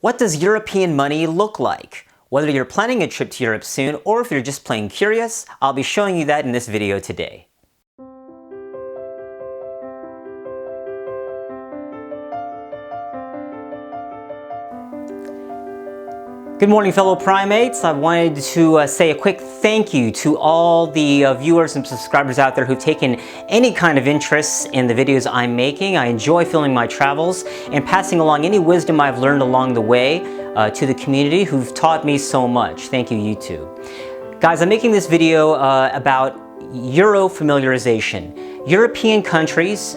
What does European money look like? Whether you're planning a trip to Europe soon or if you're just plain curious, I'll be showing you that in this video today. Good morning, fellow primates. I wanted to say a quick thank you to all the viewers and subscribers out there who've taken any kind of interest in the videos I'm making. I enjoy filming my travels and passing along any wisdom I've learned along the way to the community who've taught me so much. Thank you, YouTube. Guys, I'm making this video about Euro familiarization. European countries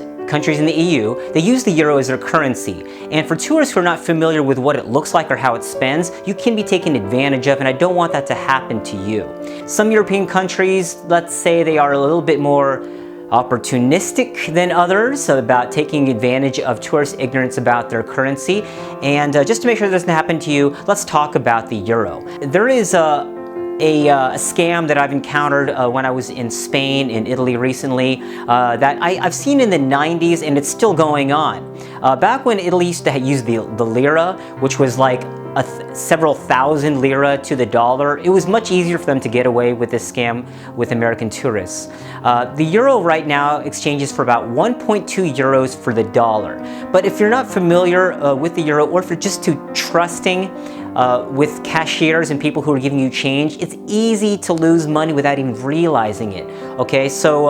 in the EU, they use the euro as their currency. And for tourists who are not familiar with what it looks like or how it spends, you can be taken advantage of, and I don't want that to happen to you. Some European countries, let's say they are a little bit more opportunistic than others about taking advantage of tourist ignorance about their currency. And just to make sure this doesn't happen to you, let's talk about the euro. There is a scam that I've encountered when I was in Spain and Italy recently that I've seen in the 90s, and it's still going on. Back when Italy used to use the lira, which was like several thousand lira to the dollar, it was much easier for them to get away with this scam with American tourists. The euro right now exchanges for about 1.2 euros for the dollar. But if you're not familiar with the euro, or if you're just too trusting with cashiers and people who are giving you change, it's easy to lose money without even realizing it. Okay, so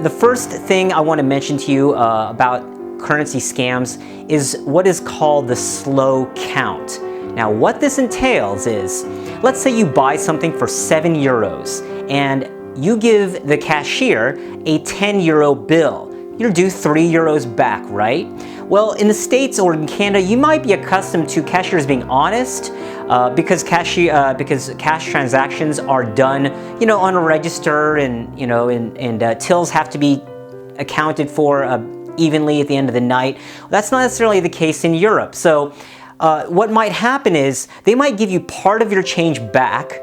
the first thing I want to mention to you about currency scams is what is called the slow count. Now, what this entails is, let's say you buy something for 7 euros and you give the cashier a 10 euro bill. You're due 3 euros back, right? Well, in the States or in Canada, you might be accustomed to cashiers being honest because cash transactions are done, on a register, and tills have to be accounted for evenly at the end of the night. That's not necessarily the case in Europe. So what might happen is they might give you part of your change back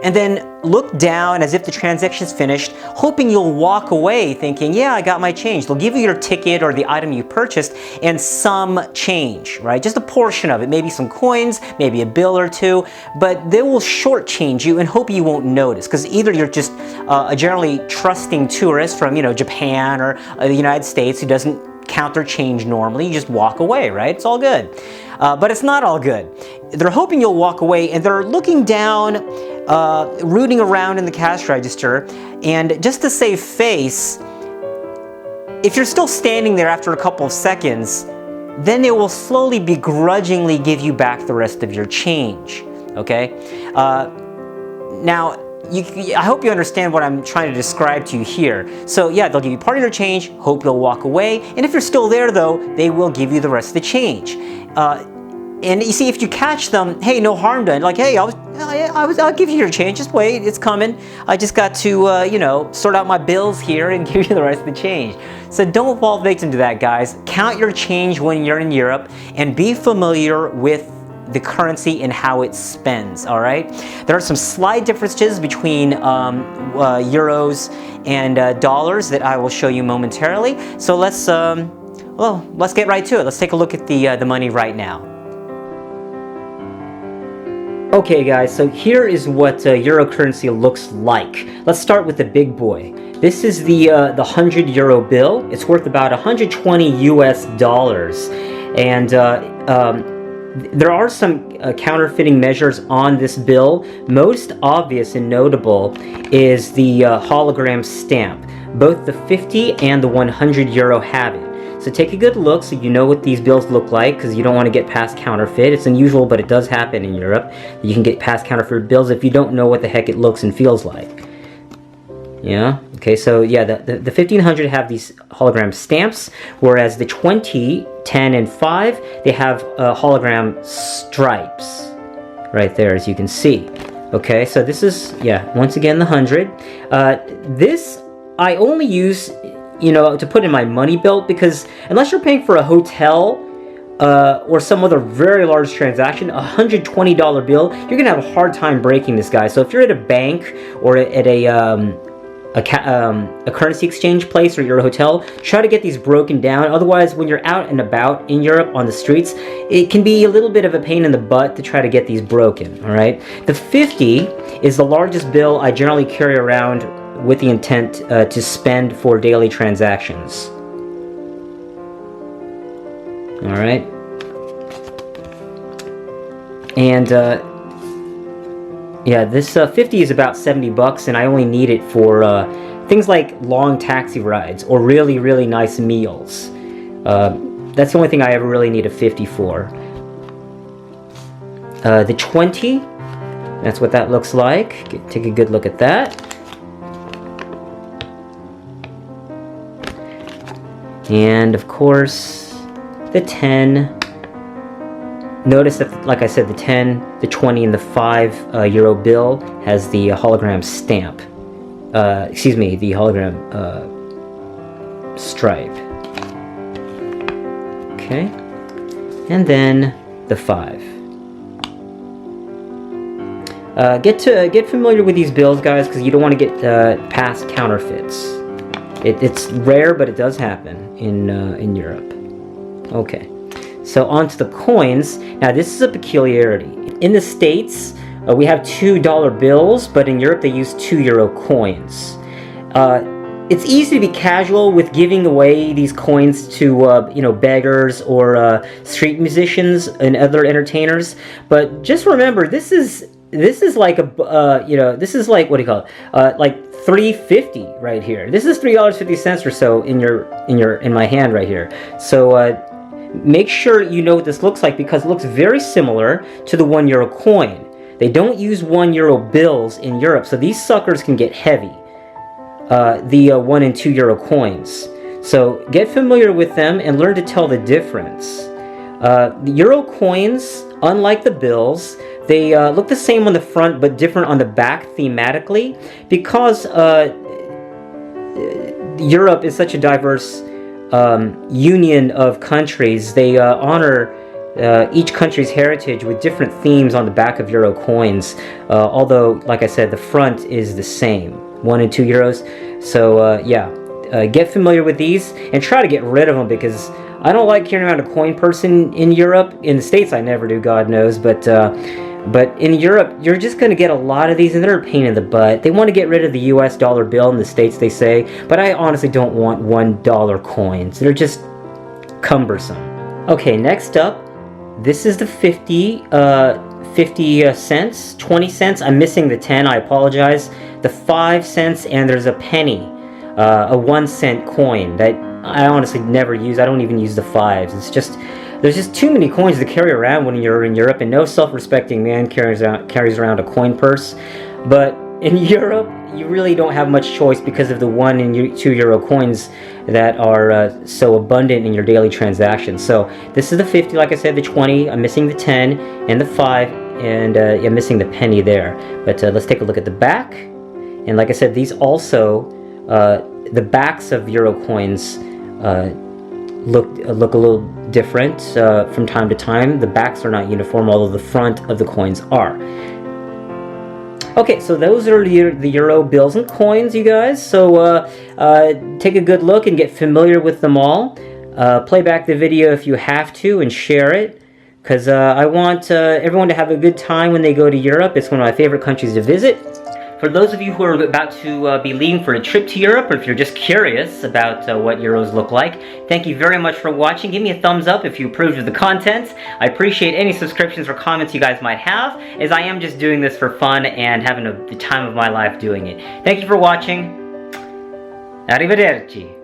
and then look down as if the transaction's finished, hoping you'll walk away thinking, yeah, I got my change. They'll give you your ticket or the item you purchased and some change, right? Just a portion of it, maybe some coins, maybe a bill or two, but they will shortchange you and hope you won't notice, because either you're just a generally trusting tourist from, Japan or the United States who doesn't count their change normally. You just walk away, right? It's all good. But it's not all good. They're hoping you'll walk away, and they're looking down, rooting around in the cash register, and just to save face, if you're still standing there after a couple of seconds, then they will slowly begrudgingly give you back the rest of your change, okay? Now, I hope you understand what I'm trying to describe to you here. So yeah, they'll give you part of your change, hope you'll walk away, and if you're still there though, they will give you the rest of the change. And you see, if you catch them, hey, no harm done. Like, hey, I'll give you your change. Just wait, it's coming. I just got to, sort out my bills here and give you the rest of the change. So don't fall victim to that, guys. Count your change when you're in Europe and be familiar with the currency and how it spends, all right? There are some slight differences between euros and dollars that I will show you momentarily. So let's get right to it. Let's take a look at the money right now. Okay guys, so here is what euro currency looks like. Let's start with the big boy. This is the 100 euro bill. It's worth about 120 US dollars. And there are some counterfeiting measures on this bill. Most obvious and notable is the hologram stamp. Both the 50 and the 100 euro have it. So take a good look so you know what these bills look like, because you don't want to get past counterfeit. It's unusual, but it does happen in Europe. You can get past counterfeit bills if you don't know what the heck it looks and feels like. Yeah, okay, so yeah, the 1500 have these hologram stamps, whereas the 20, 10, and 5, they have hologram stripes right there, as you can see. Okay, so this is, yeah, once again, the 100. This I only use, to put in my money belt, because unless you're paying for a hotel or some other very large transaction, a $120 bill, you're gonna have a hard time breaking this guy. So if you're at a bank or at a a currency exchange place or your hotel, try to get these broken down. Otherwise, when you're out and about in Europe on the streets, it can be a little bit of a pain in the butt to try to get these broken, all right? The 50 is the largest bill I generally carry around with the intent to spend for daily transactions. All right? And yeah, this 50 is about 70 bucks, and I only need it for things like long taxi rides or really, really nice meals. That's the only thing I ever really need a 50 for. The 20, that's what that looks like. Take a good look at that. And of course, the 10. Notice that, like I said, the 10, the 20, and the 5 euro bill has the hologram stamp. Excuse me, the hologram stripe. Okay. And then the 5. Get familiar with these bills, guys, because you don't want to get past counterfeits. It's rare, but it does happen in Europe. Okay. So on to the coins. Now this is a peculiarity. In the States, we have $2 bills, but in Europe they use 2 euro coins. It's easy to be casual with giving away these coins to you know, beggars or street musicians and other entertainers. But just remember, this is like a you know, this is like, what do you call it? Like $3.50 right here. This is $3.50 or so in my hand right here. So make sure you know what this looks like, because it looks very similar to the 1 euro coin. They don't use 1 euro bills in Europe, so these suckers can get heavy. The 1 and 2 euro coins. So get familiar with them and learn to tell the difference. The euro coins, unlike the bills, they look the same on the front but different on the back thematically, because Europe is such a diverse union of countries. They honor each country's heritage with different themes on the back of euro coins, although, like I said, the front is the same, 1 and 2 euros. So yeah, get familiar with these and try to get rid of them, because I don't like carrying around a coin purse in Europe. In the States I never do, God knows, but in Europe, you're just going to get a lot of these, and they're a pain in the butt. They want to get rid of the US dollar bill in the States, they say, but I honestly don't want $1 coins. They're just cumbersome. Okay, next up, this is the 50 cents, 20 cents. I'm missing the 10, I apologize. The 5 cents, and there's a penny, a 1 cent coin that I honestly never use. I don't even use the 5s. It's just, there's just too many coins to carry around when you're in Europe, and no self-respecting man carries around a coin purse. But in Europe, you really don't have much choice because of the 1 and 2 euro coins that are so abundant in your daily transactions. So this is the 50, like I said, the 20. I'm missing the 10 and the 5, and I'm missing the penny there. But let's take a look at the back. And like I said, these also, the backs of euro coins look a little different from time to time. The backs are not uniform, although the front of the coins are. Okay, so those are the euro bills and coins, you guys. So take a good look and get familiar with them all. Play back the video if you have to and share it, because I want everyone to have a good time when they go to Europe. It's one of my favorite countries to visit. For those of you who are about to be leaving for a trip to Europe, or if you're just curious about what euros look like, thank you very much for watching. Give me a thumbs up if you approved of the content. I appreciate any subscriptions or comments you guys might have, as I am just doing this for fun and having the time of my life doing it. Thank you for watching. Arrivederci.